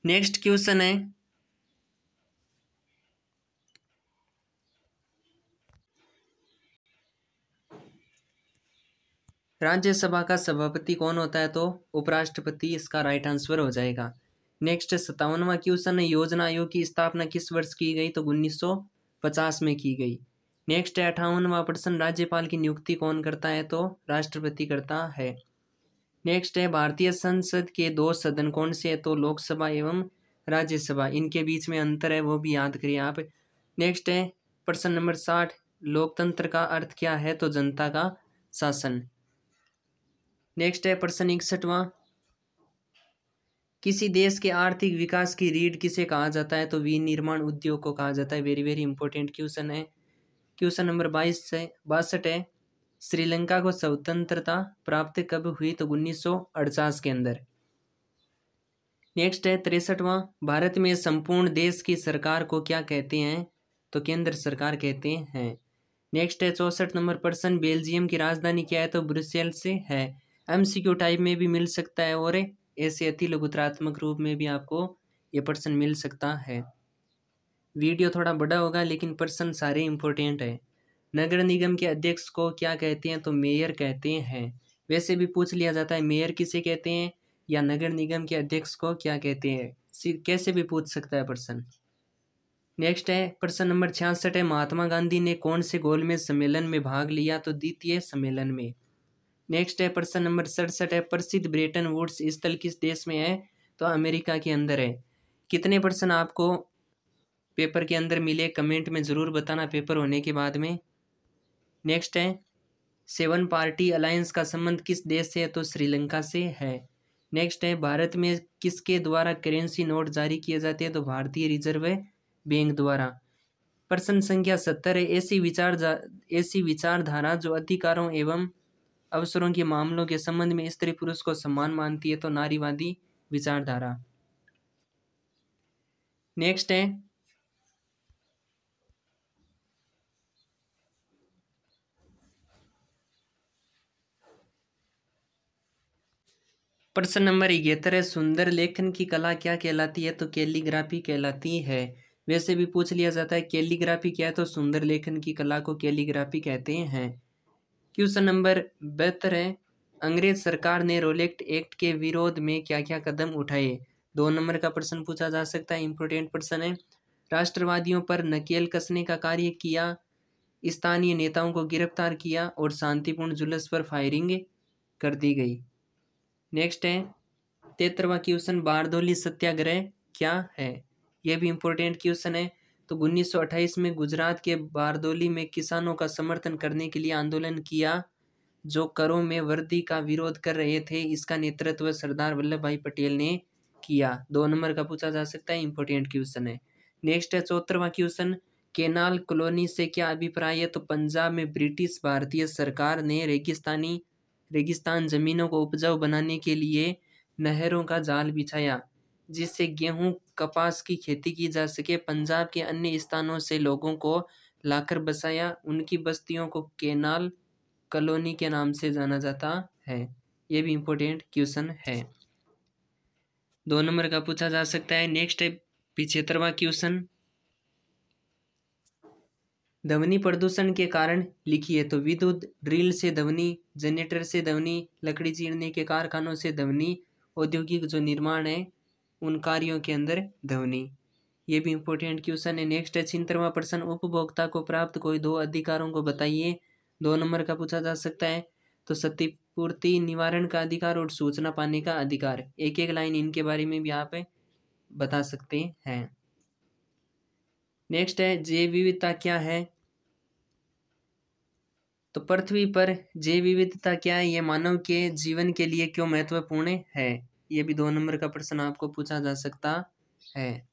Next question है, राज्यसभा का सभापति कौन होता है? तो उपराष्ट्रपति इसका राइट आंसर हो जाएगा। नेक्स्ट 57वां क्वेश्चन है, योजना आयोग की स्थापना किस वर्ष की गई? तो 1950 में की गई। नेक्स्ट है 58वां प्रश्न, राज्यपाल की नियुक्ति कौन करता है? तो राष्ट्रपति करता है। नेक्स्ट है, भारतीय संसद के दो सदन कौन से है? तो लोकसभा एवं राज्यसभा, इनके बीच में अंतर है वो भी याद करिए आप। नेक्स्ट है प्रश्न नंबर 60, लोकतंत्र का अर्थ क्या है? तो जनता का शासन। नेक्स्ट है प्रश्न 61वां, किसी देश के आर्थिक विकास की रीढ़ किसे कहा जाता है? तो विनिर्माण उद्योग को कहा जाता है। वेरी वेरी इंपॉर्टेंट क्वेश्चन है। क्वेश्चन नंबर 62 है, श्रीलंका को स्वतंत्रता प्राप्त कब हुई? तो 1948 के अंदर। नेक्स्ट है 63वां, भारत में संपूर्ण देश की सरकार को क्या कहते हैं? तो केंद्र सरकार कहते हैं। नेक्स्ट है 64 नंबर प्रश्न, बेल्जियम की राजधानी क्या है? तो ब्रुसेल से है। एमसीक्यू टाइप में भी मिल सकता है और ऐसे अति लघुत्रात्मक रूप में भी आपको ये प्रश्न मिल सकता है। वीडियो थोड़ा बड़ा होगा लेकिन प्रश्न सारे इंपॉर्टेंट है। नगर निगम के अध्यक्ष को क्या कहते हैं? तो मेयर कहते हैं। वैसे भी पूछ लिया जाता है मेयर किसे कहते हैं या नगर निगम के अध्यक्ष को क्या कहते हैं, कैसे भी पूछ सकता है प्रश्न। नेक्स्ट है प्रश्न नंबर 66 है, महात्मा गांधी ने कौन से गोलमेज सम्मेलन में भाग लिया? तो द्वितीय सम्मेलन में। नेक्स्ट है प्रश्न नंबर 67 है, प्रसिद्ध ब्रेटन वुड्स स्थल किस देश में है? तो अमेरिका के अंदर है। कितने प्रश्न आपको पेपर के अंदर मिले कमेंट में ज़रूर बताना पेपर होने के बाद में। नेक्स्ट है 7 पार्टी अलायंस का संबंध किस देश से है? तो श्रीलंका से है। नेक्स्ट है, भारत में किसके द्वारा करेंसी नोट जारी किए जाते हैं? तो भारतीय रिजर्व बैंक द्वारा। प्रश्न संख्या 70 है, ऐसी विचारधारा जो अधिकारों एवं अवसरों के मामलों के संबंध में स्त्री पुरुष को समान मानती है? तो नारीवादी विचारधारा। नेक्स्ट है प्रश्न नंबर 71 है, सुंदर लेखन की कला क्या कहलाती है? तो कैलीग्राफी कहलाती है। वैसे भी पूछ लिया जाता है कैलीग्राफी क्या है? तो सुंदर लेखन की कला को कैलीग्राफी कहते हैं। क्वेश्चन नंबर 72 है, अंग्रेज सरकार ने रोलेक्ट एक्ट के विरोध में क्या क्या कदम उठाए? 2 नंबर का प्रश्न पूछा जा सकता है, इंपोर्टेंट प्रश्न है। राष्ट्रवादियों पर नकेल कसने का कार्य किया, स्थानीय नेताओं को गिरफ्तार किया और शांतिपूर्ण जुलूस पर फायरिंग कर दी गई। नेक्स्ट है 73वां क्वेश्चन, बारदौली सत्याग्रह क्या है? यह भी इंपॉर्टेंट क्वेश्चन है। तो 1928 में गुजरात के बारदौली में किसानों का समर्थन करने के लिए आंदोलन किया जो करों में वृद्धि का विरोध कर रहे थे। इसका नेतृत्व सरदार वल्लभ भाई पटेल ने किया। 2 नंबर का पूछा जा सकता है, इंपॉर्टेंट क्वेश्चन है। नेक्स्ट है 74वां क्वेश्चन, केनाल कॉलोनी से क्या अभिप्राय है? तो पंजाब में ब्रिटिश भारतीय सरकार ने रेगिस्तान जमीनों को उपजाऊ बनाने के लिए नहरों का जाल बिछाया जिससे गेहूं कपास की खेती की जा सके। पंजाब के अन्य स्थानों से लोगों को लाकर बसाया, उनकी बस्तियों को केनाल कॉलोनी के नाम से जाना जाता है। ये भी इंपॉर्टेंट क्वेश्चन है, 2 नंबर का पूछा जा सकता है। नेक्स्ट है 75वां क्वेश्चन, ध्वनि प्रदूषण के कारण लिखिए। तो विद्युत ड्रिल से ध्वनि, जनरेटर से ध्वनि, लकड़ी चीरने के कारखानों से ध्वनि, औद्योगिक जो निर्माण है उन कार्यों के अंदर ध्वनि। ये भी इंपॉर्टेंट क्वेश्चन है। नेक्स्ट है 76वां प्रश्न, उपभोक्ता को प्राप्त कोई 2 अधिकारों को बताइए। 2 नंबर का पूछा जा सकता है। तो क्षतिपूर्ति, निवारण का अधिकार और सूचना पाने का अधिकार। एक एक लाइन इनके बारे में भी आप बता सकते हैं। नेक्स्ट है जैव विविधता क्या है? तो पृथ्वी पर जैव विविधता क्या है, ये मानव के जीवन के लिए क्यों महत्वपूर्ण है? ये भी 2 नंबर का प्रश्न आपको पूछा जा सकता है।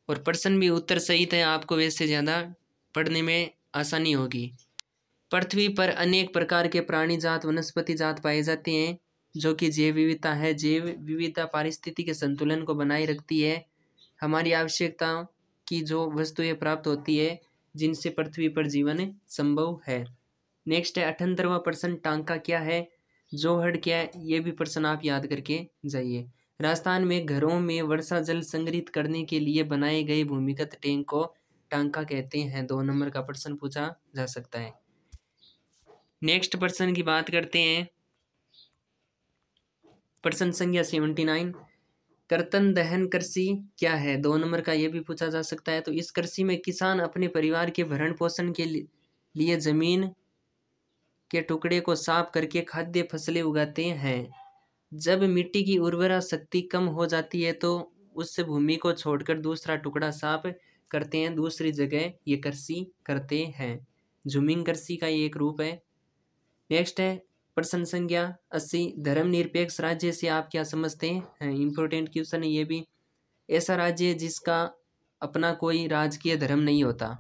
और प्रश्न भी उत्तर सहित है, आपको वैसे ज़्यादा पढ़ने में आसानी होगी। पृथ्वी पर अनेक प्रकार के प्राणी जात, वनस्पति जात पाए जाते हैं जो कि जैव विविधता है। जैव विविधता पारिस्थितिक संतुलन को बनाए रखती है। हमारी आवश्यकताओं की जो वस्तुएं प्राप्त होती है जिनसे पृथ्वी पर जीवन संभव है। नेक्स्ट है 78वां प्रश्न, टांका क्या है? जोहड़ क्या है? ये भी प्रश्न आप याद करके जाइए। राजस्थान में घरों में वर्षा जल संग्रहित करने के लिए बनाए गए भूमिगत टैंक को टांका कहते हैं। 2 नंबर का प्रश्न पूछा जा सकता है। नेक्स्ट प्रश्न की बात करते हैं। प्रश्न संख्या 79, कर्तन दहन कृषि क्या है? 2 नंबर का यह भी पूछा जा सकता है। तो इस कृषि में किसान अपने परिवार के भरण पोषण के लिए जमीन के टुकड़े को साफ करके खाद्य फसलें उगाते हैं। जब मिट्टी की उर्वरा शक्ति कम हो जाती है तो उस भूमि को छोड़कर दूसरा टुकड़ा साफ करते हैं, दूसरी जगह ये कृषि करते हैं। झूमिंग कृषि का ये एक रूप है। नेक्स्ट है प्रश्न संख्या 80, धर्मनिरपेक्ष राज्य से आप क्या समझते हैं? इंपॉर्टेंट क्वेश्चन है ये भी। ऐसा राज्य है जिसका अपना कोई राजकीय धर्म नहीं होता,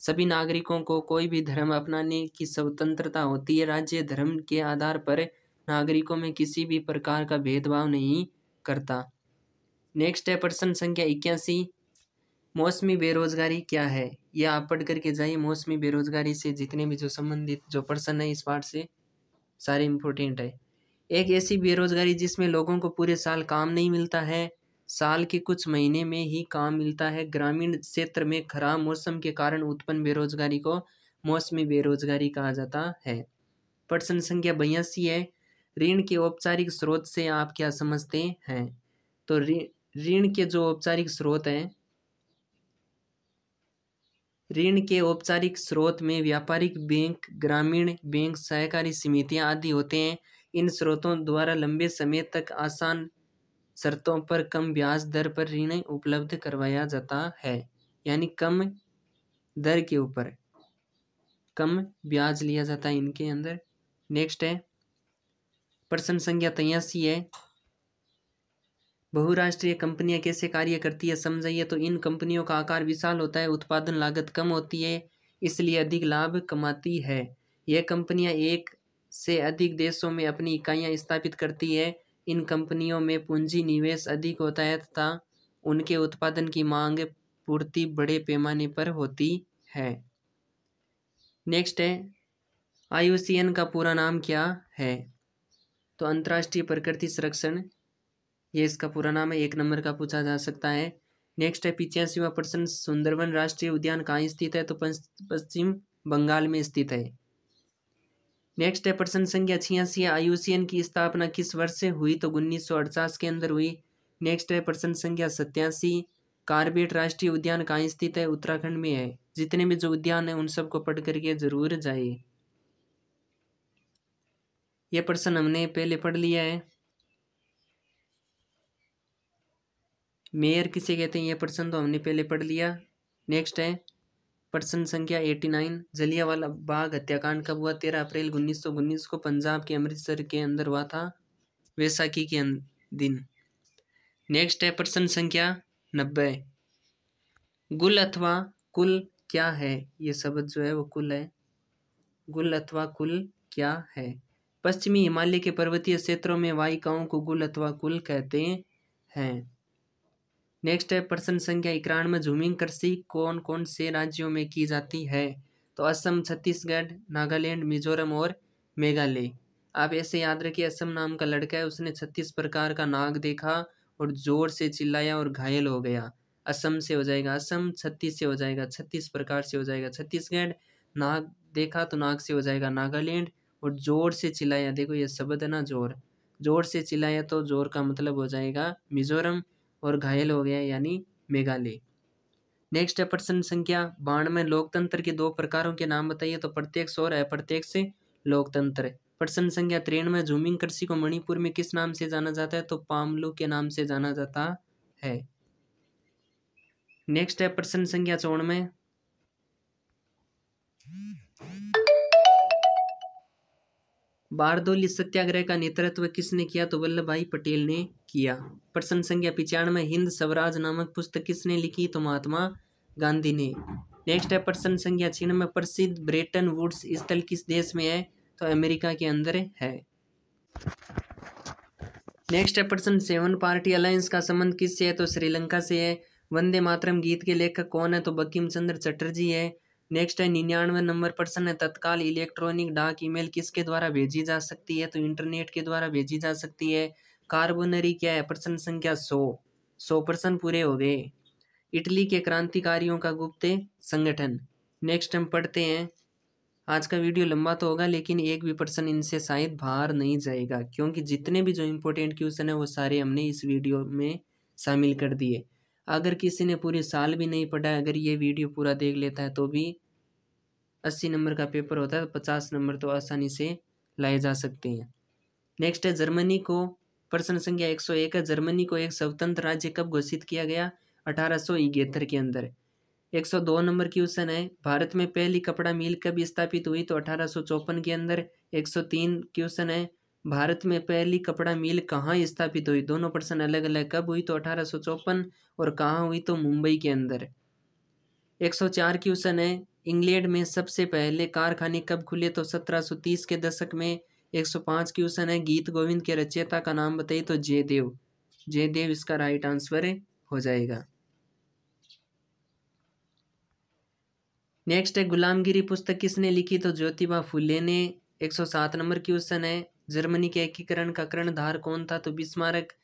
सभी नागरिकों को कोई भी धर्म अपनाने की स्वतंत्रता होती है। राज्य धर्म के आधार पर नागरिकों में किसी भी प्रकार का भेदभाव नहीं करता। नेक्स्ट है प्रश्न संख्या 81, मौसमी बेरोजगारी क्या है? यह आप पढ़ करके जाइए। मौसमी बेरोजगारी से जितने भी जो संबंधित जो प्रश्न है इस पार्ट से सारे इम्पोर्टेंट है। एक ऐसी बेरोजगारी जिसमें लोगों को पूरे साल काम नहीं मिलता है, साल के कुछ महीने में ही काम मिलता है। ग्रामीण क्षेत्र में खराब मौसम के कारण उत्पन्न बेरोजगारी को मौसमी बेरोजगारी कहा जाता है। प्रश्न संख्या 82 है, ऋण के औपचारिक स्रोत से आप क्या समझते हैं? तो ऋण के जो औपचारिक स्रोत हैं, ऋण के औपचारिक स्रोत में व्यापारिक बैंक, ग्रामीण बैंक, सहकारी समितियां आदि होते हैं। इन स्रोतों द्वारा लंबे समय तक आसान शर्तों पर कम ब्याज दर पर ऋण उपलब्ध करवाया जाता है, यानी कम दर के ऊपर कम ब्याज लिया जाता है इनके अंदर। नेक्स्ट है प्रश्न संख्या 83 है, बहुराष्ट्रीय कंपनियां कैसे कार्य करती है समझाइए। तो इन कंपनियों का आकार विशाल होता है, उत्पादन लागत कम होती है, इसलिए अधिक लाभ कमाती है। यह कंपनियां एक से अधिक देशों में अपनी इकाइयां स्थापित करती है। इन कंपनियों में पूंजी निवेश अधिक होता है तथा उनके उत्पादन की मांग पूर्ति बड़े पैमाने पर होती है। नेक्स्ट है IUCN का पूरा नाम क्या है? तो अंतर्राष्ट्रीय प्रकृति संरक्षण ये इसका पूरा नाम है। 1 नंबर का पूछा जा सकता है। नेक्स्ट है 85वां प्रश्न, सुंदरवन राष्ट्रीय उद्यान कहाँ स्थित है? तो पश्चिम बंगाल में स्थित है। नेक्स्ट है प्रश्न संख्या 86, IUCN की स्थापना किस वर्ष से हुई? तो 1948 के अंदर हुई। नेक्स्ट है प्रश्न संख्या 87, कार्बेट राष्ट्रीय उद्यान कहाँ स्थित है? उत्तराखंड में है। जितने भी जो उद्यान है उन सबको पढ़ करके जरूर जाइए। यह प्रश्न हमने पहले पढ़ लिया है। मेयर किसे कहते हैं यह प्रश्न तो हमने पहले पढ़ लिया। नेक्स्ट है प्रश्न संख्या 89, जलियांवाला बाग हत्याकांड कब हुआ? 13 अप्रैल 1919 को पंजाब के अमृतसर के अंदर हुआ था, वैसाखी के दिन। नेक्स्ट है प्रश्न संख्या 90, गुल अथवा कुल क्या है? ये शब्द जो है वो कुल है। गुल अथवा कुल क्या है? पश्चिमी हिमालय के पर्वतीय क्षेत्रों में वायिकाओं को गुल अथवा कुल कहते हैं। नेक्स्ट है प्रश्न संख्या 91, झूमिंग कृषि कौन कौन से राज्यों में की जाती है? तो असम, छत्तीसगढ़, नागालैंड, मिजोरम और मेघालय। आप ऐसे याद रखिए, असम नाम का लड़का है, उसने 36 प्रकार का नाग देखा और जोर से चिल्लाया और घायल हो गया। असम से हो जाएगा असम, 36 से हो जाएगा 36 प्रकार से हो जाएगा छत्तीसगढ़, नाग देखा तो नाग से हो जाएगा नागालैंड, और जोर से चिल्लाया, देखो ये शब्द है ना जोर, जोर से चिल्लाया तो जोर का मतलब हो जाएगा मिजोरम, और घायल हो गया यानी मेघालय। नेक्स्ट है प्रश्न संख्या 92, लोकतंत्र के 2 प्रकारों के नाम बताइए। तो प्रत्यक्ष और अप्रत्यक्ष लोकतंत्र। प्रश्न संख्या 93, झूमिंग कृषि को मणिपुर में किस नाम से जाना जाता है? तो पामलू के नाम से जाना जाता है। नेक्स्ट है प्रश्न संख्या 94, बारदोली सत्याग्रह का नेतृत्व किसने किया? तो वल्लभ भाई पटेल ने किया। प्रश्न संख्या 95, हिंद स्वराज नामक पुस्तक किसने लिखी? तो महात्मा गांधी ने। नेक्स्ट है प्रश्न संख्या 96, प्रसिद्ध ब्रेटन वुड्स स्थल किस देश में है? तो अमेरिका के अंदर है। नेक्स्ट है प्रश्न 7, पार्टी अलायंस का संबंध किससे है? तो श्रीलंका से है। वंदे मातरम गीत के लेखक कौन है? तो बंकिम चंद्र चटर्जी है। नेक्स्ट है 99 नंबर प्रश्न है, तत्काल इलेक्ट्रॉनिक डाक ईमेल किसके द्वारा भेजी जा सकती है? तो इंटरनेट के द्वारा भेजी जा सकती है। कार्बोनरी क्या है? प्रश्न संख्या 100 प्रश्न पूरे हो गए। इटली के क्रांतिकारियों का गुप्त संगठन। नेक्स्ट हम पढ़ते हैं। आज का वीडियो लंबा तो होगा लेकिन एक भी प्रश्न इनसे शायद बाहर नहीं जाएगा, क्योंकि जितने भी जो इम्पोर्टेंट क्वेश्चन है वो सारे हमने इस वीडियो में शामिल कर दिए। अगर किसी ने पूरे साल भी नहीं पढ़ा, अगर ये वीडियो पूरा देख लेता है तो भी 80 नंबर का पेपर होता है, तो 50 नंबर तो आसानी से लाए जा सकते हैं। नेक्स्ट है जर्मनी को, प्रश्न संख्या 101 है। जर्मनी को एक स्वतंत्र राज्य कब घोषित किया गया? 1871 के अंदर। 102 नंबर क्वेश्चन है। भारत में पहली कपड़ा मिल कब स्थापित हुई? तो 1854 के अंदर। 103 क्वेश्चन है। भारत में पहली कपड़ा मिल कहाँ स्थापित हुई? दोनों प्रश्न अलग अलग। कब हुई? तो 1854। और कहाँ हुई? तो मुंबई के अंदर। 104 क्वेश्चन है। इंग्लैंड में सबसे पहले कारखाने कब खुले? तो 1730 के दशक में। 105 क्वेश्चन है। गीत गोविंद के रचयिता का नाम बताइए? तो जयदेव। जयदेव इसका राइट आंसर हो जाएगा। नेक्स्ट है गुलामगिरी पुस्तक किसने लिखी? तो ज्योतिबा फुले ने। 107 नंबर क्वेश्चन है। जर्मनी के एकीकरण का कर्णधार कौन था? तो बिस्मार्क।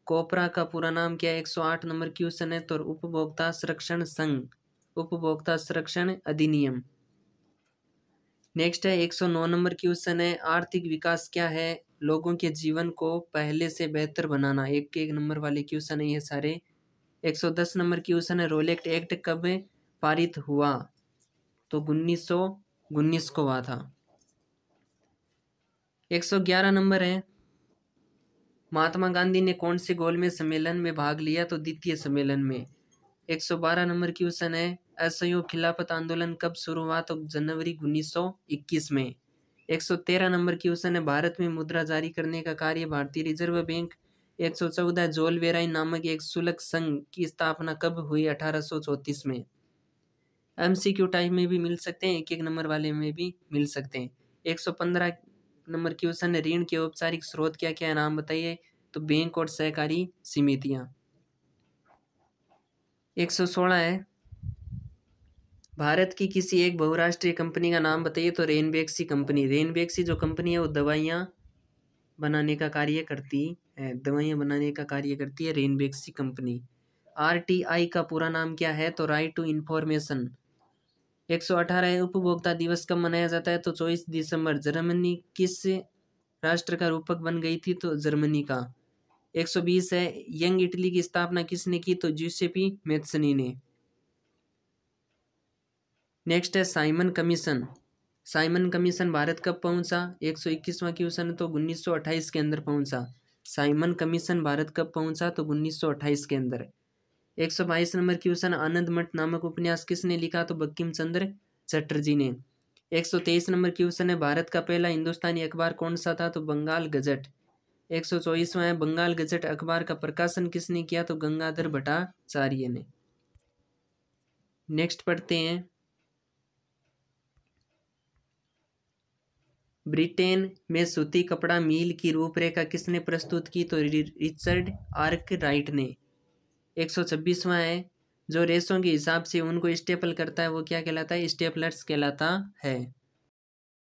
कोपरा का पूरा नाम क्या है? 108 नंबर क्वेश्चन है। तो उपभोक्ता संरक्षण संघ, उपभोक्ता संरक्षण अधिनियम। नेक्स्ट है 109 नंबर क्वेश्चन है। आर्थिक विकास क्या है? लोगों के जीवन को पहले से बेहतर बनाना। एक नंबर वाले क्वेश्चन है ये सारे। 110 नंबर क्वेश्चन है। रोलेक्ट एक्ट कब पारित हुआ? तो 1919 को हुआ था। 111 नंबर है। महात्मा गांधी ने कौन से गोलमेज सम्मेलन में भाग लिया? तो द्वितीय सम्मेलन में। 112 नंबर क्वेश्चन है। असहयोग खिलाफत आंदोलन कब शुरू हुआ? तो जनवरी 1921 में। 113 नंबर क्वेश्चन है। भारत में मुद्रा जारी करने का कार्य भारतीय रिजर्व बैंक। 114 जोल वेराई नामक एक शुल्क संघ की स्थापना कब हुई? 1834 में। MCQ टाइप में भी मिल सकते हैं, एक नंबर वाले में भी मिल सकते हैं। 115 नंबर क्वेश्चन है। ऋण के औपचारिक स्रोत क्या क्या है? नाम बताइए? तो बैंक और सहकारी समितियां। 116 है। भारत की किसी एक बहुराष्ट्रीय कंपनी का नाम बताइए? तो रेनबैक्सी कंपनी। रेनबैक्सी जो कंपनी है वो दवाइयाँ बनाने का कार्य करती है, दवाइयाँ बनाने का कार्य करती है रेनबैक्सी कंपनी। RTI का पूरा नाम क्या है? तो राइट टू इन्फॉर्मेशन। 118 उपभोक्ता दिवस कब मनाया जाता है? तो 24 दिसंबर। जर्मनी किस राष्ट्र का रूपक बन गई थी? तो जर्मनी का। 120 है। यंग इटली की स्थापना किसने की? तो ज्यूसेपी मैत्सनी ने। नेक्स्ट है Simon commission. Simon commission Bharat कब पहुंचा? 121वां क्वेश्चन। तो 1928 के अंदर पहुंचा। साइमन कमीशन भारत कब पहुंचा? तो 1928 के अंदर। 122 नंबर क्वेश्चन। आनंद मठ नामक उपन्यास किसने लिखा? तो बंकिम चंद्र चटर्जी ने। 123 नंबर क्वेश्चन है। भारत का पहला हिंदुस्तानी अखबार कौन सा था? तो बंगाल गजट। 124वां है। बंगाल गजट अखबार का प्रकाशन किसने किया? तो गंगाधर भट्टाचार्य ने। नेक्स्ट पढ़ते हैं। ब्रिटेन में सूती कपड़ा मिल की रूपरेखा किसने प्रस्तुत की? तो रिचर्ड आर्कराइट ने। 126वां है। जो रेशों के हिसाब से उनको स्टेपल करता है वो क्या कहलाता है? स्टेपलर्स कहलाता है।